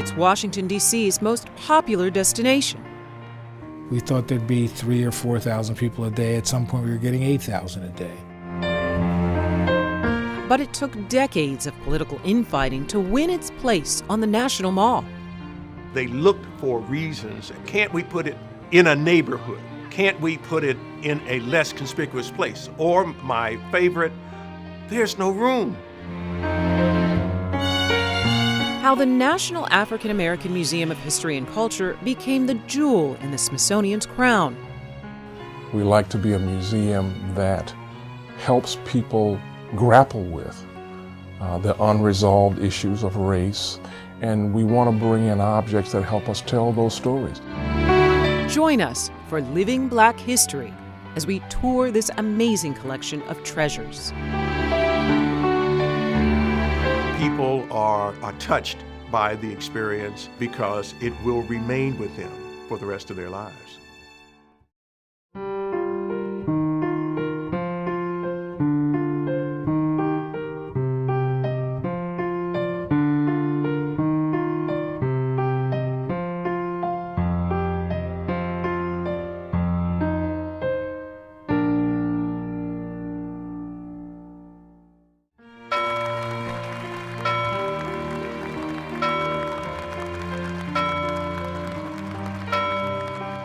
it's Washington, D.C.'s most popular destination. We thought there'd be 3,000 or 4,000 people a day. At some point, we were getting 8,000 a day. But it took decades of political infighting to win its place on the National Mall. They looked for reasons. Can't we put it in a neighborhood? Can't we put it in a less conspicuous place? Or my favorite, there's no room. How the National African American Museum of History and Culture became the jewel in the Smithsonian's crown. We like to be a museum that helps people grapple with the unresolved issues of race, and we want to bring in objects that help us tell those stories. Join us for Living Black History as we tour this amazing collection of treasures. People are touched by the experience because it will remain with them for the rest of their lives.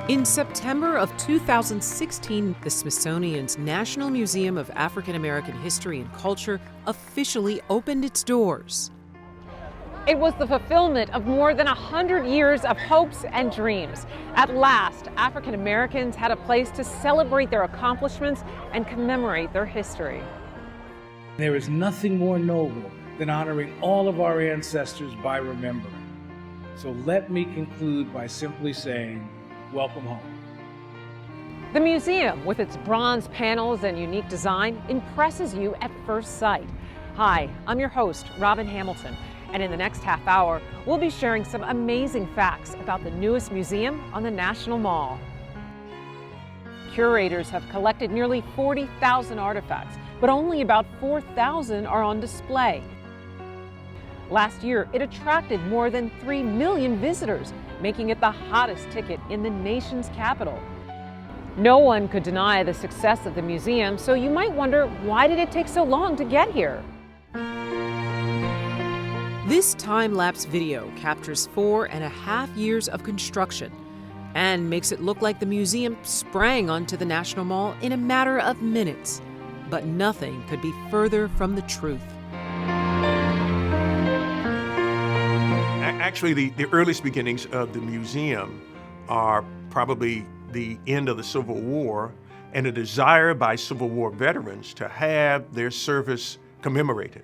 In September of 2016, the Smithsonian's National Museum of African American History and Culture officially opened its doors. It was the fulfillment of more than 100 years of hopes and dreams. At last, African Americans had a place to celebrate their accomplishments and commemorate their history. There is nothing more noble than honoring all of our ancestors by remembering. So let me conclude by simply saying, welcome home. The museum, with its bronze panels and unique design, impresses you at first sight. Hi, I'm your host, Robin Hamilton, and in the next half hour, we'll be sharing some amazing facts about the newest museum on the National Mall. Curators have collected nearly 40,000 artifacts, but only about 4,000 are on display. Last year, it attracted more than 3 million visitors, making it the hottest ticket in the nation's capital. No one could deny the success of the museum, so you might wonder, why did it take so long to get here? This time-lapse video captures 4.5 years of construction and makes it look like the museum sprang onto the National Mall in a matter of minutes. But nothing could be further from the truth. Actually, the earliest beginnings of the museum are probably the end of the Civil War and a desire by Civil War veterans to have their service commemorated.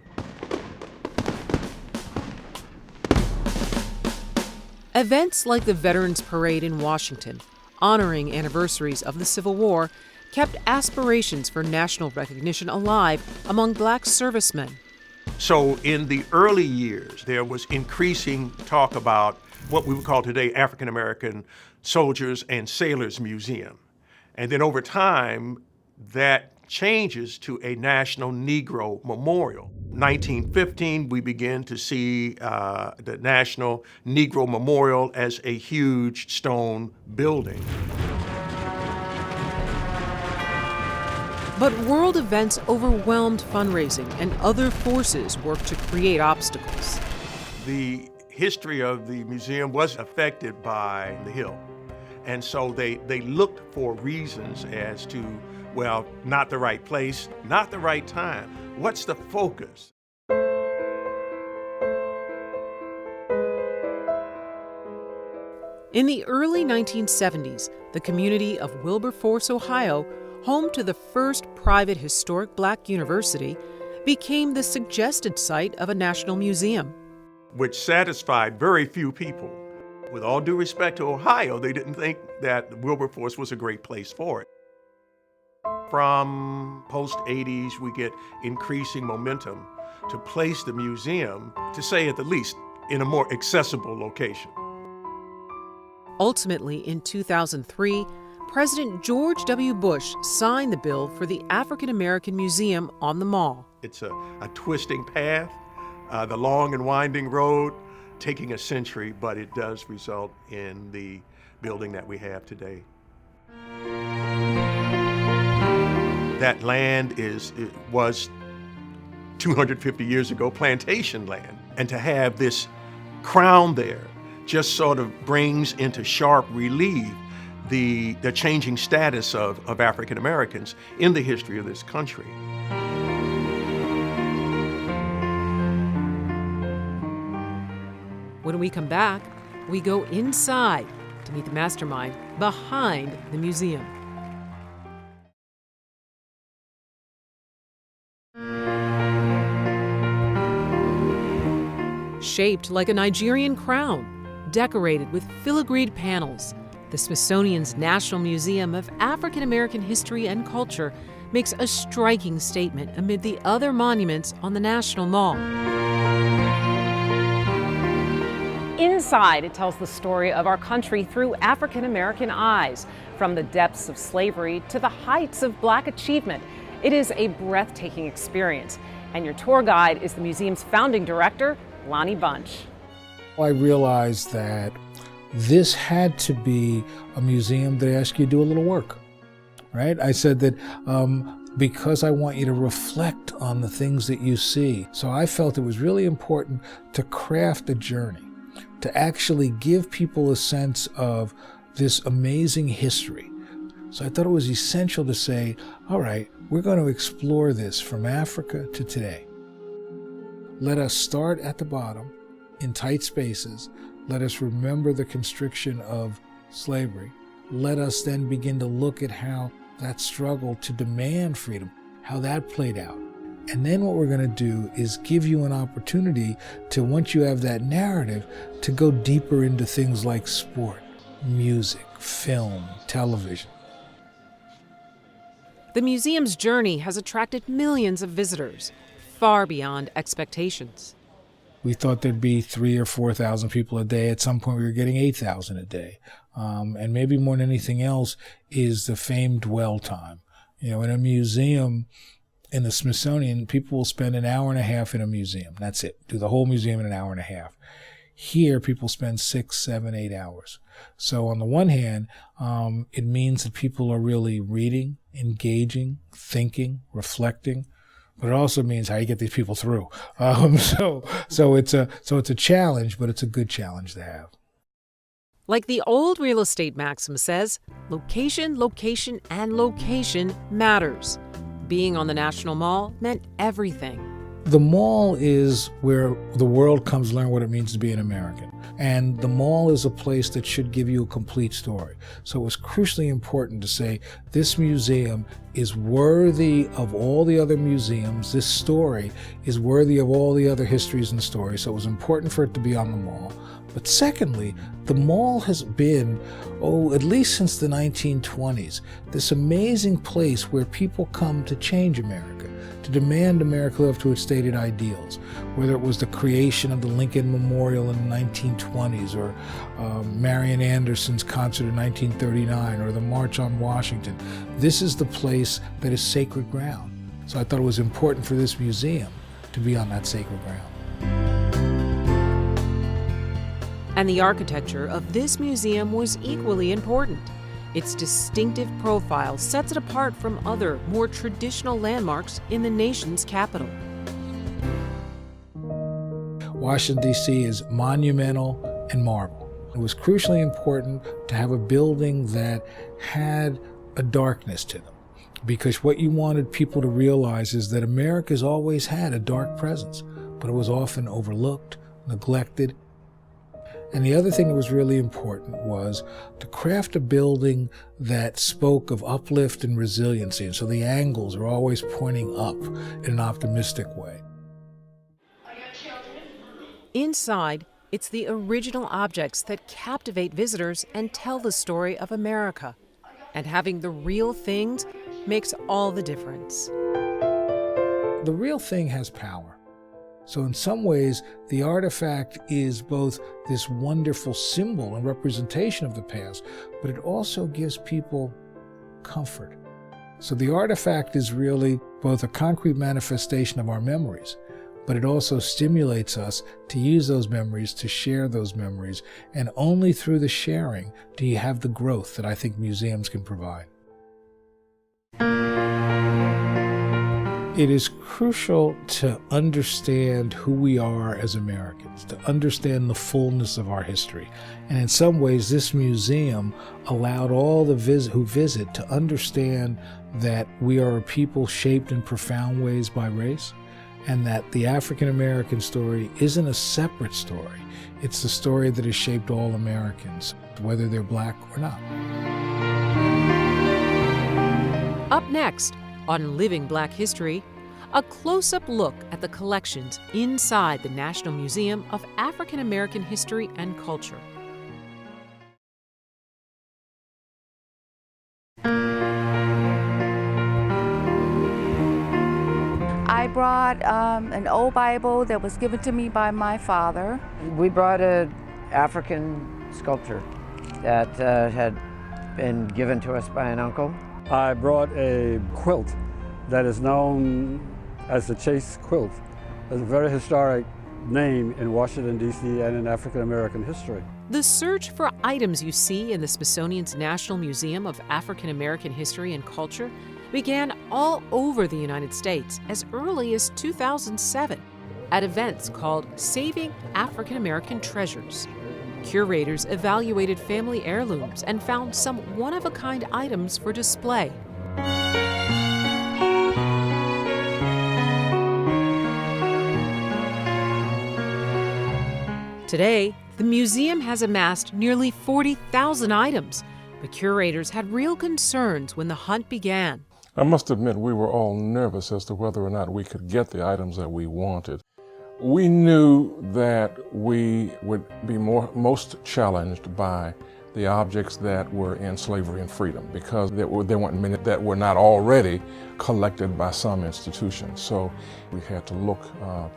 Events like the Veterans Parade in Washington, honoring anniversaries of the Civil War, kept aspirations for national recognition alive among Black servicemen. So in the early years, there was increasing talk about what we would call today African American Soldiers and Sailors Museum. And then over time, that changes to a National Negro Memorial. 1915, we begin to see the National Negro Memorial as a huge stone building. But world events overwhelmed fundraising, and other forces worked to create obstacles. The history of the museum was affected by the Hill. And so they looked for reasons as to, well, not the right place, not the right time. What's the focus? In the early 1970s, the community of Wilberforce, Ohio, home to the first private historic Black university, became the suggested site of a national museum. Which satisfied very few people. With all due respect to Ohio, they didn't think that Wilberforce was a great place for it. From post-'80s, we get increasing momentum to place the museum, to say at the least, in a more accessible location. Ultimately, in 2003, President George W. Bush signed the bill for the African American Museum on the Mall. It's a twisting path, the long and winding road, taking a century, but it does result in the building that we have today. That land was 250 years ago plantation land. And to have this crown there just sort of brings into sharp relief the changing status of African Americans in the history of this country. When we come back, we go inside to meet the mastermind behind the museum. Shaped like a Nigerian crown, decorated with filigreed panels, the Smithsonian's National Museum of African American History and Culture makes a striking statement amid the other monuments on the National Mall. Inside, it tells the story of our country through African American eyes, from the depths of slavery to the heights of Black achievement. It is a breathtaking experience, and your tour guide is the museum's founding director, Lonnie Bunch. I realized that this had to be a museum that asked you to do a little work, right? I said that because I want you to reflect on the things that you see. So I felt it was really important to craft a journey, to actually give people a sense of this amazing history. So I thought it was essential to say, all right, we're going to explore this from Africa to today. Let us start at the bottom, in tight spaces. Let us remember the constriction of slavery. Let us then begin to look at how that struggle to demand freedom, how that played out. And then what we're going to do is give you an opportunity to, once you have that narrative, to go deeper into things like sport, music, film, television. The museum's journey has attracted millions of visitors, far beyond expectations. We thought there'd be 3,000 or 4,000 people a day. At some point, we were getting 8,000 a day. And maybe more than anything else is the famed dwell time. You know, in a museum, in the Smithsonian, people will spend an hour and a half in a museum. That's it. Do the whole museum in an hour and a half. Here, people spend 6, 7, 8 hours. So on the one hand, it means that people are really reading, engaging, thinking, reflecting. But it also means how you get these people through. So it's a challenge, but it's a good challenge to have. Like the old real estate maxim says, location, location, and location matters. Being on the National Mall meant everything. The mall is where the world comes to learn what it means to be an American. And the mall is a place that should give you a complete story. So it was crucially important to say this museum is worthy of all the other museums. This story is worthy of all the other histories and stories. So it was important for it to be on the mall. But secondly, the mall has been, at least since the 1920s, this amazing place where people come to change America, to demand America live up to its stated ideals, whether it was the creation of the Lincoln Memorial in the 1920s, or Marian Anderson's concert in 1939, or the March on Washington. This is the place that is sacred ground. So I thought it was important for this museum to be on that sacred ground. And the architecture of this museum was equally important. Its distinctive profile sets it apart from other, more traditional landmarks in the nation's capital. Washington, D.C. is monumental and marble. It was crucially important to have a building that had a darkness to them, because what you wanted people to realize is that America's always had a dark presence, but it was often overlooked, neglected. And the other thing that was really important was to craft a building that spoke of uplift and resiliency. And so the angles are always pointing up in an optimistic way. Inside, it's the original objects that captivate visitors and tell the story of America. And having the real things makes all the difference. The real thing has power. So in some ways, the artifact is both this wonderful symbol and representation of the past, but it also gives people comfort. So the artifact is really both a concrete manifestation of our memories, but it also stimulates us to use those memories, to share those memories. And only through the sharing do you have the growth that I think museums can provide. It is crucial to understand who we are as Americans, to understand the fullness of our history. And in some ways, this museum allowed all who visit to understand that we are a people shaped in profound ways by race, and that the African American story isn't a separate story. It's the story that has shaped all Americans, whether they're black or not. Up next, on Living Black History, a close-up look at the collections inside the National Museum of African American History and Culture. I brought an old Bible that was given to me by my father. We brought an African sculpture that had been given to us by an uncle. I brought a quilt that is known as the Chase quilt. It's a very historic name in Washington, D.C. and in African American history. The search for items you see in the Smithsonian's National Museum of African American History and Culture began all over the United States as early as 2007 at events called Saving African American Treasures. Curators evaluated family heirlooms and found some one-of-a-kind items for display. Today, the museum has amassed nearly 40,000 items, but curators had real concerns when the hunt began. I must admit we were all nervous as to whether or not we could get the items that we wanted. We knew that we would be most challenged by the objects that were in slavery and freedom, because there weren't many that were not already collected by some institution. So we had to look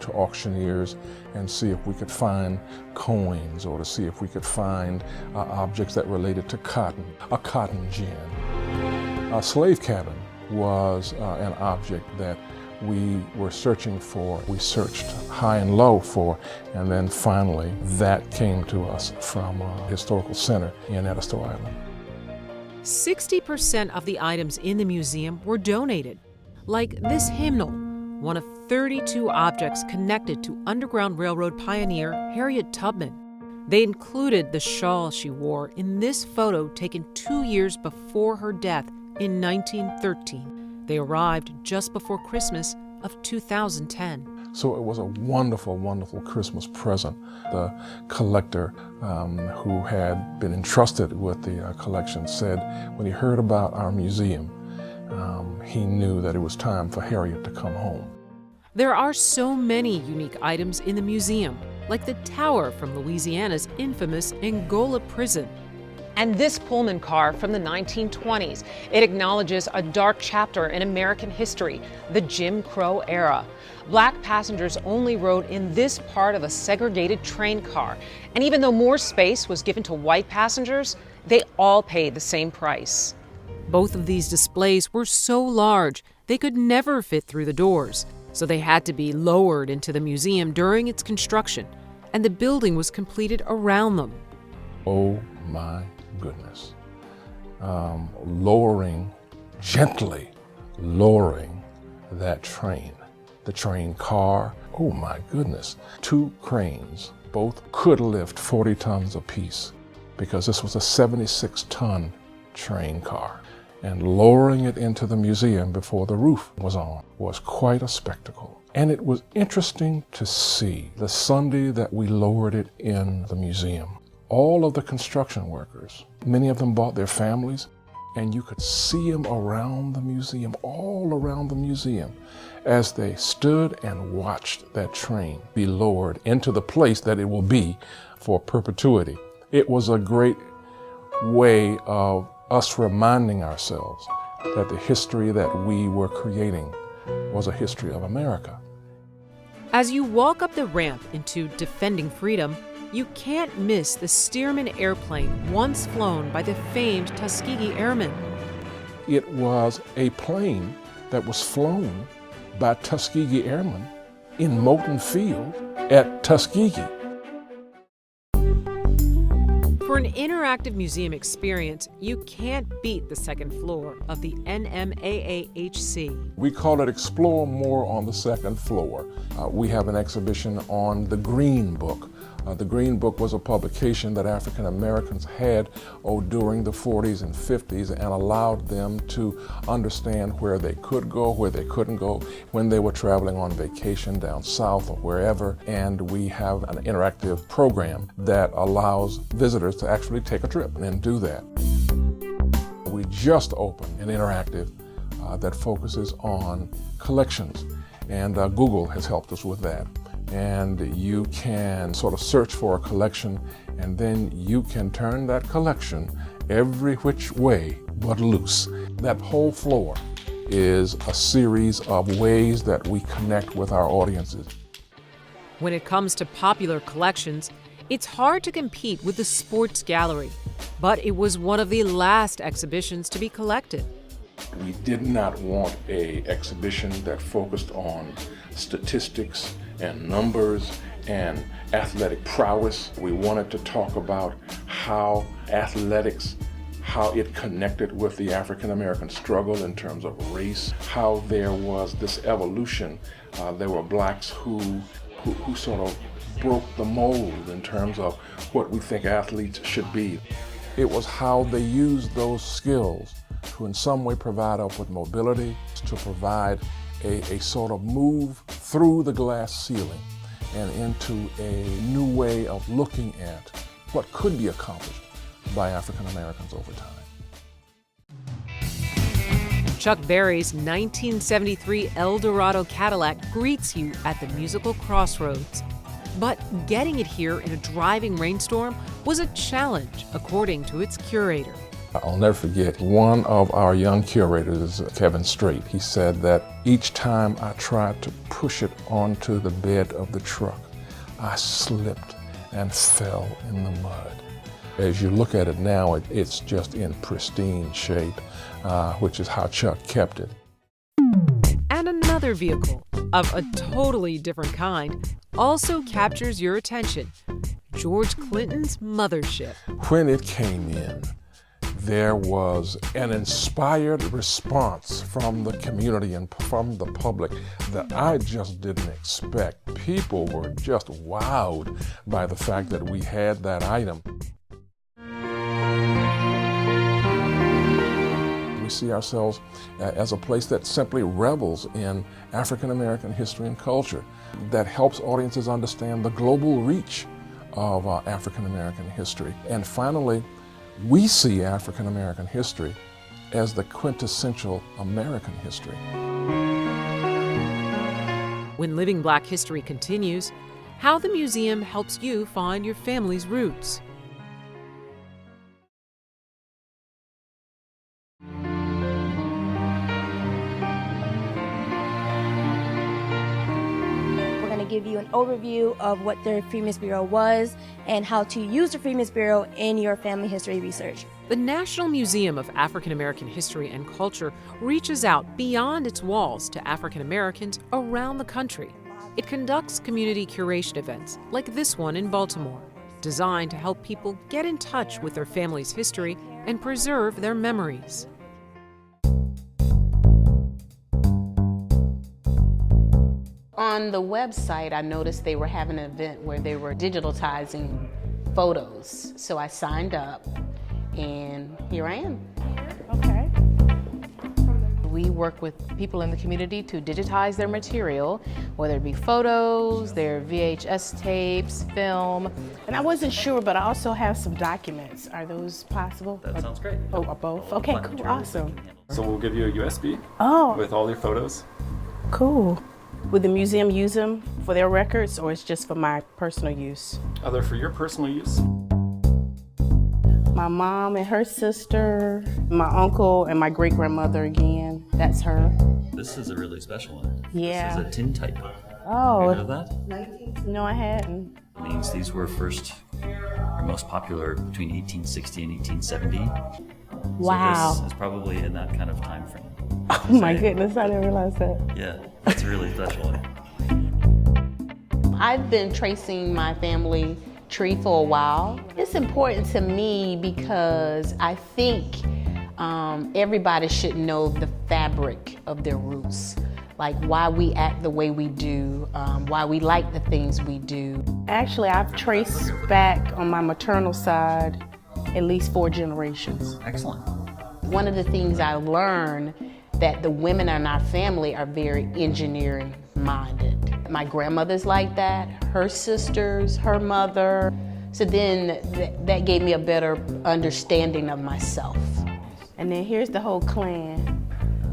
to auctioneers and see if we could find coins, or to see if we could find objects that related to cotton, a cotton gin. A slave cabin was an object that we were searching for. We searched high and low for, and then finally that came to us from a historical center in Edisto Island. 60% of the items in the museum were donated, like this hymnal, one of 32 objects connected to Underground Railroad pioneer Harriet Tubman. They included the shawl she wore in this photo taken 2 years before her death in 1913. They arrived just before Christmas of 2010. So it was a wonderful, wonderful Christmas present. The collector who had been entrusted with the collection said when he heard about our museum, he knew that it was time for Harriet to come home. There are so many unique items in the museum, like the tower from Louisiana's infamous Angola prison. And this Pullman car from the 1920s. It acknowledges a dark chapter in American history, the Jim Crow era. Black passengers only rode in this part of a segregated train car. And even though more space was given to white passengers, they all paid the same price. Both of these displays were so large, they could never fit through the doors. So they had to be lowered into the museum during its construction, and the building was completed around them. Oh my goodness. Gently lowering that train, the train car, oh my goodness. 2 cranes, both could lift 40 tons apiece, because this was a 76-ton train car. And lowering it into the museum before the roof was on was quite a spectacle. And it was interesting to see the Sunday that we lowered it in the museum. All of the construction workers, many of them brought their families, and you could see them around the museum, all around the museum, as they stood and watched that train be lowered into the place that it will be for perpetuity. It was a great way of us reminding ourselves that the history that we were creating was a history of America. As you walk up the ramp into Defending Freedom, you can't miss the Stearman airplane once flown by the famed Tuskegee Airmen. It was a plane that was flown by Tuskegee Airmen in Moulton Field at Tuskegee. For an interactive museum experience, you can't beat the second floor of the NMAAHC. We call it Explore More on the second floor. We have an exhibition on the Green Book. The Green Book was a publication that African Americans had during the 40s and 50s and allowed them to understand where they could go, where they couldn't go, when they were traveling on vacation down south or wherever. And we have an interactive program that allows visitors to actually take a trip and do that. We just opened an interactive that focuses on collections, and Google has helped us with that. And you can sort of search for a collection, and then you can turn that collection every which way but loose. That whole floor is a series of ways that we connect with our audiences. When it comes to popular collections, it's hard to compete with the Sports Gallery, but it was one of the last exhibitions to be collected. We did not want an exhibition that focused on statistics and numbers and athletic prowess. We wanted to talk about how athletics, how it connected with the African American struggle in terms of race, how there was this evolution. There were blacks who sort of broke the mold in terms of what we think athletes should be. It was how they used those skills to in some way provide upward mobility, to provide a sort of move through the glass ceiling and into a new way of looking at what could be accomplished by African Americans over time. Chuck Berry's 1973 Eldorado Cadillac greets you at the musical crossroads. But getting it here in a driving rainstorm was a challenge, according to its curator. I'll never forget one of our young curators, Kevin Strait. He said that each time I tried to push it onto the bed of the truck, I slipped and fell in the mud. As you look at it now, it's just in pristine shape, which is how Chuck kept it. And another vehicle, of a totally different kind, also captures your attention: George Clinton's mothership. When it came in, there was an inspired response from the community and from the public that I just didn't expect. People were just wowed by the fact that we had that item. We see ourselves as a place that simply revels in African American history and culture, that helps audiences understand the global reach of African American history. And finally, we see African American history as the quintessential American history. When Living Black History continues, how the museum helps you find your family's roots. Give you an overview of what the Freedmen's Bureau was and how to use the Freedmen's Bureau in your family history research. The National Museum of African American History and Culture reaches out beyond its walls to African Americans around the country. It conducts community curation events like this one in Baltimore, designed to help people get in touch with their family's history and preserve their memories. On the website, I noticed they were having an event where they were digitalizing photos. So I signed up, and here I am. Okay. We work with people in the community to digitize their material, whether it be photos, their VHS tapes, film. And I wasn't sure, but I also have some documents. Are those possible? That sounds great. Oh, both? Okay, cool, awesome. So we'll give you a USB Oh, with all your photos. cool. Would the museum use them for their records, or it's just for my personal use? They're for your personal use. My mom and her sister, my uncle and my great-grandmother again, that's her. This is a really special one. Yeah. This is a tintype. Oh. You heard of that? No, I hadn't. It means these were first or most popular between 1860 and 1870. Wow. So this is probably in that kind of time frame. Oh my goodness, I didn't realize that. Yeah, it's a really special one. I've been tracing my family tree for a while. It's important to me because I think everybody should know the fabric of their roots, like why we act the way we do, why we like the things we do. Actually, I've traced back on my maternal side at least 4 generations. Excellent. One of the things I learned that the women in our family are very engineering minded. My grandmother's like that, her sisters, her mother. So then that gave me a better understanding of myself. And then here's the whole clan.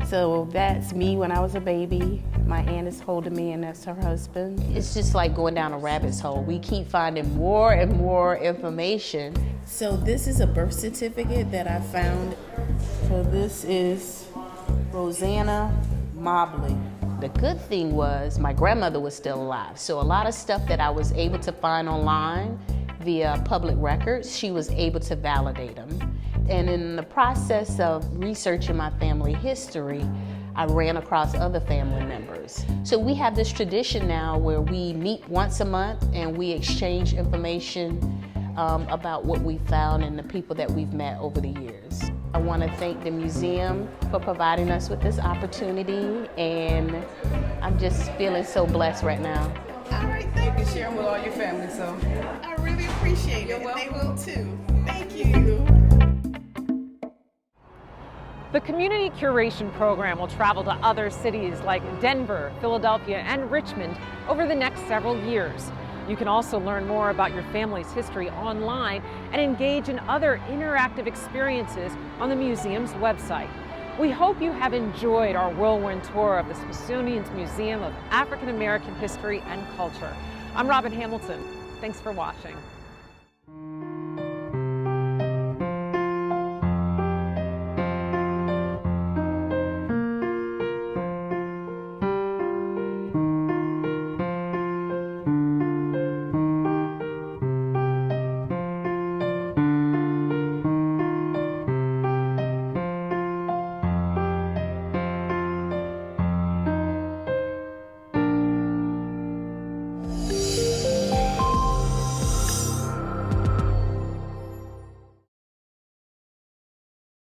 So that's me when I was a baby. My aunt is holding me, and that's her husband. It's just like going down a rabbit's hole. We keep finding more and more information. So this is a birth certificate that I found. So this is Rosanna Mobley. The good thing was my grandmother was still alive. So a lot of stuff that I was able to find online via public records, she was able to validate them. And in the process of researching my family history, I ran across other family members. So we have this tradition now where we meet once a month and we exchange information about what we found and the people that we've met over the years. I want to thank the museum for providing us with this opportunity, and I'm just feeling so blessed right now. All right, thank you. You can share them with all your family, so I really appreciate it. They will too. Thank you. The Community Curation Program will travel to other cities like Denver, Philadelphia, and Richmond over the next several years. You can also learn more about your family's history online and engage in other interactive experiences on the museum's website. We hope you have enjoyed our whirlwind tour of the Smithsonian's Museum of African American History and Culture. I'm Robin Hamilton. Thanks for watching.